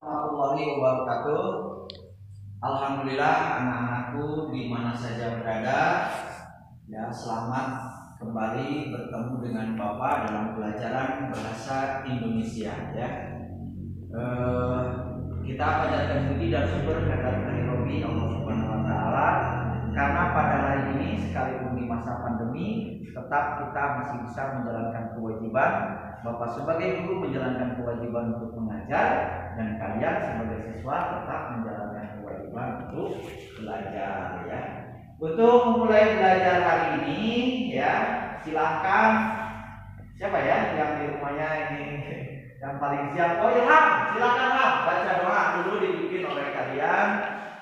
Warahmatullahi wabarakatuh. Alhamdulillah anak-anakku di mana saja berada, ya selamat kembali bertemu dengan Bapak dalam pelajaran bahasa Indonesia. Ya, kita panjatkan puji dan syukur kehadirat Ilahi Allah Subhanahu Wa Taala karena pada hari ini sekalipun di masa pandemi tetap kita masih bisa menjalankan kewajiban. Bapak sebagai guru menjalankan kewajiban untuk mengajar, dan kalian sebagai siswa tetap menjalankan kewajiban untuk belajar. Ya, untuk memulai belajar hari ini, ya silahkan siapa ya yang di rumahnya ini yang paling siap? Oh Ilham, silakan Ilham, baca doa dulu dibimbing oleh kalian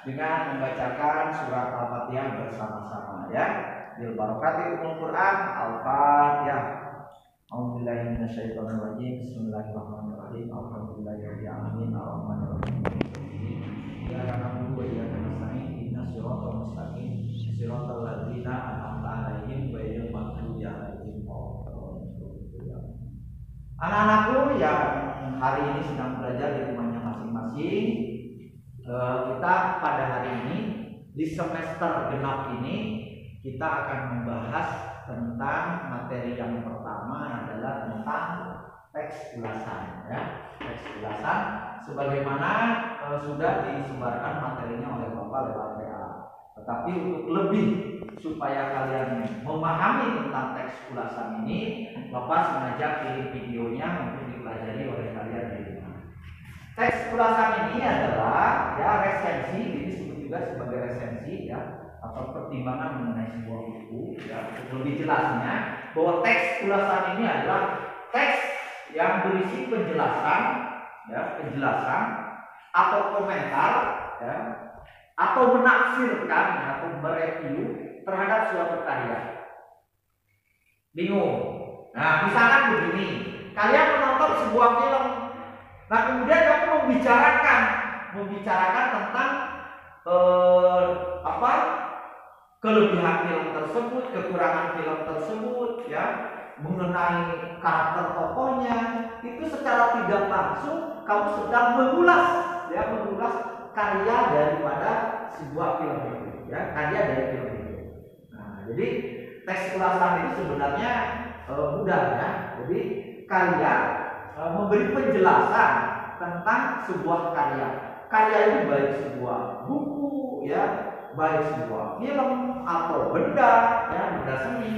dengan membacakan surat Al-Fatihah bersama-sama. Ya, bil barokati Al-Quran Al-Fatihah. A'udzubillahi minasyaitonirrajim. Bismillahirrahmanirrahim. Alhamdulillahirabbil alamin. Arrahmanirrahim. Iyyaka na'budu wa iyyaka nasta'in. Ihdinas siratal mustaqim. Siratal ladzina an'amta 'alaihim ghairil maghdubi 'alaihim waladdallin. Anak-anakku yang hari ini sedang belajar di rumahnya masing-masing, kita pada hari ini di semester genap ini kita akan membahas tentang materi yang pertama adalah tentang teks ulasan. Ya, teks ulasan sebagaimana sudah disebarkan materinya oleh Bapak lewat WA. Tetapi untuk lebih supaya kalian memahami tentang teks ulasan ini, Bapak sengaja kirim videonya untuk dipelajari oleh kalian di rumah. Teks ulasan ini adalah ya resensi, ini disebut juga sebagai resensi ya, atau pertimbangan mengenai sebuah buku. Ya, untuk lebih jelasnya bahwa teks ulasan ini adalah teks yang berisi penjelasan, ya, penjelasan atau komentar, ya, atau menafsirkan atau mereview terhadap suatu karya. Bingung? Nah, misalkan begini, kalian menonton sebuah film, nah kemudian kamu membicarakan tentang kelebihan film tersebut, kekurangan film tersebut, ya, mengenai karakter tokohnya, itu secara tidak langsung kamu sedang mengulas karya daripada sebuah film itu, ya, karya dari film itu. Nah, jadi teks ulasan itu sebenarnya mudah, ya. Jadi kalian memberi penjelasan tentang sebuah karya. Karya itu baik sebuah buku, ya, baik sebuah film atau benda, ya, benda seni,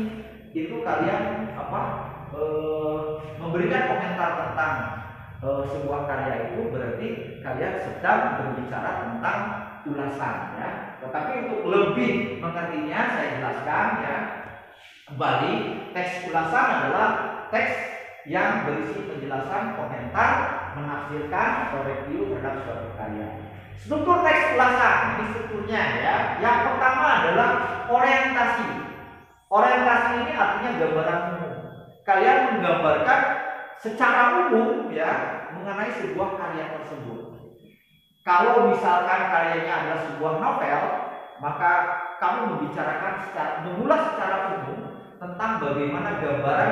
itu kalian memberikan komentar tentang sebuah karya itu berarti kalian sedang berbicara tentang ulasan, ya. Tetapi untuk lebih mengertinya saya jelaskan, ya, kembali teks ulasan adalah teks yang berisi penjelasan, komentar, menafsirkan atau review terhadap suatu karya. Struktur teks ulasan, ini strukturnya, ya. Yang pertama adalah orientasi. Orientasi ini artinya gambaran umum. Kalian menggambarkan secara umum, ya, mengenai sebuah karya tersebut. Kalau misalkan karyanya adalah sebuah novel, maka kamu mengulas secara umum tentang bagaimana gambaran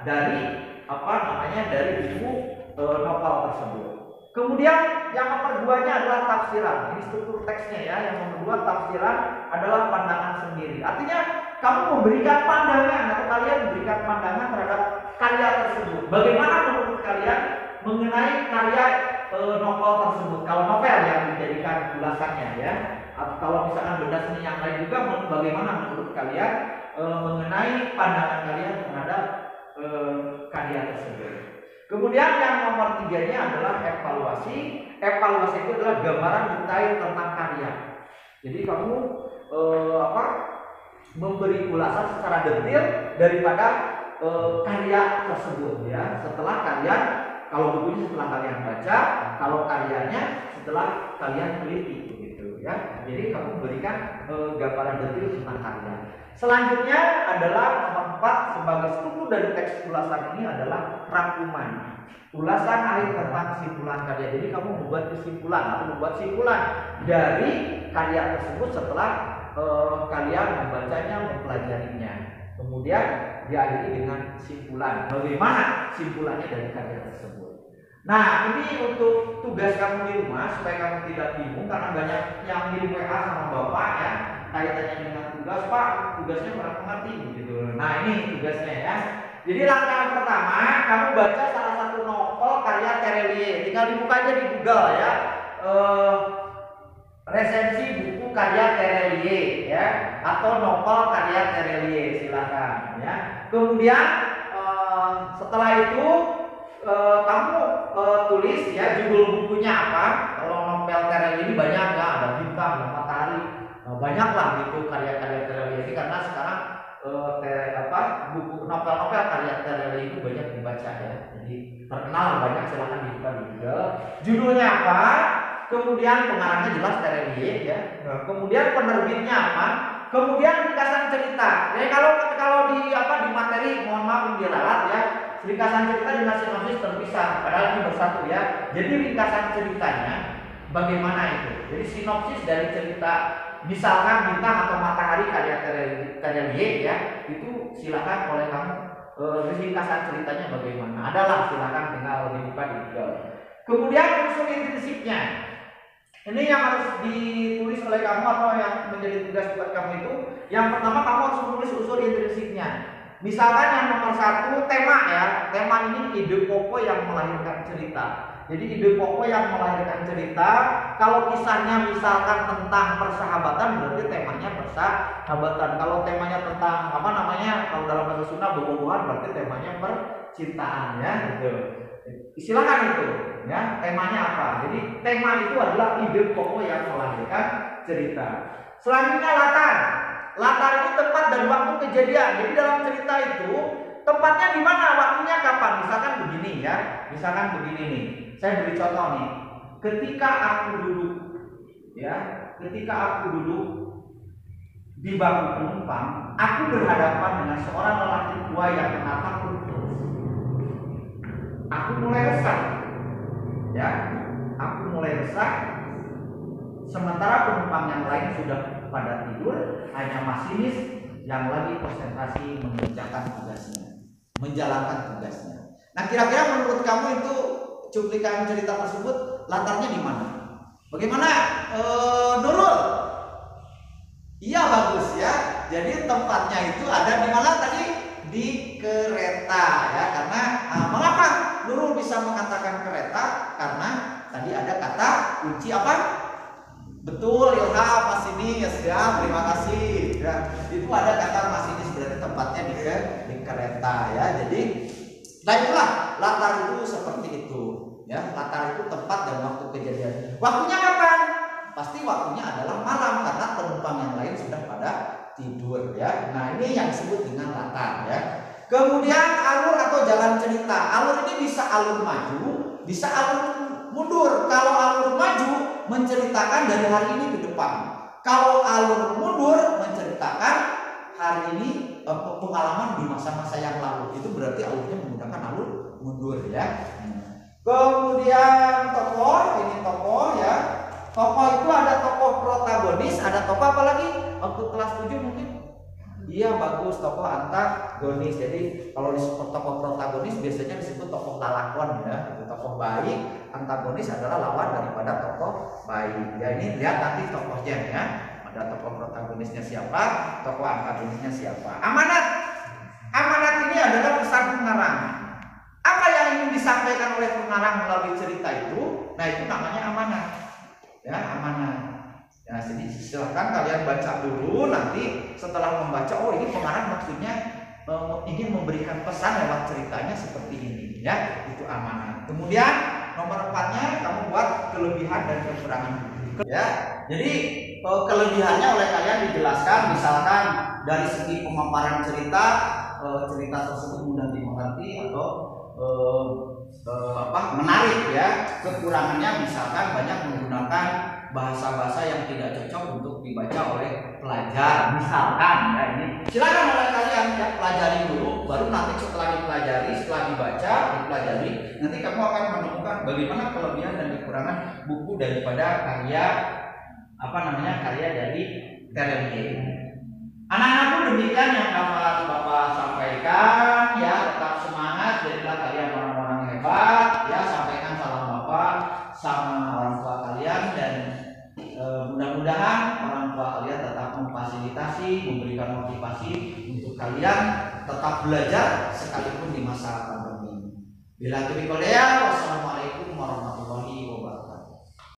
dari buku novel tersebut. Kemudian yang nomor 2-nya adalah tafsiran. Ini struktur teksnya, ya. Yang nomor 2 tafsiran adalah pandangan sendiri. Artinya kamu memberikan pandangan atau kalian memberikan pandangan terhadap karya tersebut. Bagaimana menurut kalian mengenai karya novel tersebut? Kalau novel yang dijadikan ulasannya, ya. Atau kalau misalkan benda seni yang lain juga, bagaimana menurut kalian mengenai pandangan kalian terhadap karya tersebut? Kemudian yang nomor 3-nya adalah evaluasi. Evaluasi itu adalah gambaran detail tentang karya. Jadi kamu memberi ulasan secara detail daripada karya tersebut, ya. Setelah kalian, kalau bukunya setelah kalian baca, kalau karyanya setelah kalian teliti, begitu, ya. Jadi kamu memberikan gambaran detail tentang karya. Selanjutnya adalah nomor 4 sebagai struktur dari teks ulasan ini adalah rangkuman. Ulasan akhir tentang kesimpulan karya. Jadi kamu membuat kesimpulan atau membuat simpulan dari karya tersebut setelah kalian membacanya, mempelajarinya. Kemudian diakhiri dengan simpulan. Bagaimana simpulannya dari karya tersebut? Nah, ini untuk tugas kamu di rumah supaya kamu tidak bingung karena banyak yang di WA sama bapak ya kaitannya dengan tugas, Pak, tugasnya kurang mengerti gitu. Nah, ini tugasnya ya. Jadi langkah yang pertama, kamu baca salah satu novel karya Terelie. Tinggal dibuka aja di Google ya. Resensi buku karya Terelie ya, atau novel karya Terelie, silakan ya. Kemudian setelah itu kamu tulis ya judul bukunya apa. Kalau novel Terelie ini banyak ya, ada Bintang, ada Matahari, banyak lah gitu karya-karya Terelie ini karena sekarang buku novel-novel karya Terelie itu banyak dibaca ya. Jadi terkenal banyak, silakan dibuka di Google. Judulnya apa? Kemudian pengarangnya jelas Terelie ya. Kemudian penerbitnya apa? Kemudian ringkasan cerita. Ya kalau di materi, mohon maaf diralat ya. Ringkasan cerita dengan sinopsis terpisah, padahal ini bersatu ya. Jadi ringkasan ceritanya bagaimana itu? Jadi sinopsis dari cerita misalkan Bintang atau Matahari karya Terelie ya, itu silakan oleh kamu ringkasan ceritanya bagaimana. Adalah silakan tinggal dibuka di Google. Kemudian unsur intrinsipnya. Ini yang harus ditulis oleh kamu atau yang menjadi tugas buat kamu itu. Yang pertama kamu harus menulis unsur intrinsiknya. Misalkan yang nomor 1 tema ya. Tema ini ide pokok yang melahirkan cerita. Jadi ide pokok yang melahirkan cerita. Kalau kisahnya misalkan tentang persahabatan, berarti temanya persahabatan. Kalau temanya tentang kalau dalam bahasa Sunda bobogohan, berarti temanya percintaan ya gitu. Silakan itu ya, temanya apa. Jadi tema itu adalah ide pokok yang melahirkan cerita. Selanjutnya latar itu tempat dan waktu kejadian. Jadi dalam cerita itu tempatnya di mana, waktunya kapan. Misalkan begini ya, misalkan begini nih, saya beri contoh nih. Ketika aku duduk di bangku penumpang, aku berhadapan dengan seorang lelaki tua yang menatapku terus. Aku mulai resah, ya. Aku mulai resah. Sementara penumpang yang lain sudah pada tidur, hanya masinis yang lagi konsentrasi menjalankan tugasnya. Nah, kira-kira menurut kamu itu cuplikan cerita tersebut latarnya di mana? Bagaimana, Nurul? Iya, bagus ya. Jadi tempatnya itu ada di mana tadi? Di kereta ya. Karena mengapa Nurul bisa mengatakan kereta? Karena tadi ada kata kunci apa? Betul, Ilham, masinis ya, terima kasih ya. Itu ada kata masinis, berarti tempatnya di kereta ya. Jadi nah itulah latar itu seperti itu ya. Latar itu tempat dan waktu kejadian. Waktunya kapan? Pasti waktunya adalah malam karena penumpang yang lain sudah pada tidur ya. Nah, ini yang disebut dengan latar ya. Kemudian alur atau jalan cerita. Alur ini bisa alur maju, bisa alur mundur. Kalau alur maju menceritakan dari hari ini ke depan. Kalau alur mundur menceritakan hari ini pengalaman di masa-masa yang lalu. Itu berarti alurnya menggunakan alur mundur ya. Kemudian tokoh, ini tokoh ya. Tokoh itu ada tokoh protagonis, ada tokoh apa lagi? Waktu kelas 7 mungkin. Iya, bagus, tokoh antagonis. Jadi kalau disebut tokoh protagonis biasanya disebut tokoh lalakon ya. Itu tokoh baik, antagonis adalah lawan daripada tokoh baik. Ya, ini lihat nanti tokohnya ya. Ada tokoh protagonisnya siapa, tokoh antagonisnya siapa. Amanat. Amanat ini adalah pesan pengarang. Apa yang ingin disampaikan oleh pengarang melalui cerita itu? Nah, itu namanya amanat. Ya, amanat. Ya, jadi silahkan kalian baca dulu, nanti setelah membaca, oh ini pengarang maksudnya ingin memberikan pesan lewat ceritanya seperti ini ya, itu amanat. Kemudian nomor 4-nya kamu buat kelebihan dan kekurangan ya. Jadi kelebihannya oleh kalian dijelaskan, misalkan dari segi pemaparan cerita tersebut mudah dimengerti atau menarik ya. Kekurangannya misalkan banyak menggunakan bahasa-bahasa yang tidak cocok untuk dibaca oleh pelajar misalkan ya. Ini silakan oleh kalian ya, pelajari dulu, baru nanti setelah dipelajari, setelah dibaca, dipelajari, nanti kamu akan menemukan bagaimana kelebihan dan kekurangan buku daripada karya karya dari Terelie. Anak-anakku, demikian yang dapat Bapak sampaikan ya. Tetap semangat, jadilah kalian orang-orang hebat ya. Sampaikan memfasilitasi, memberikan motivasi untuk kalian tetap belajar sekalipun di masa pandemi. Bila taufiq wal hidayah, wassalamualaikum warahmatullahi wabarakatuh.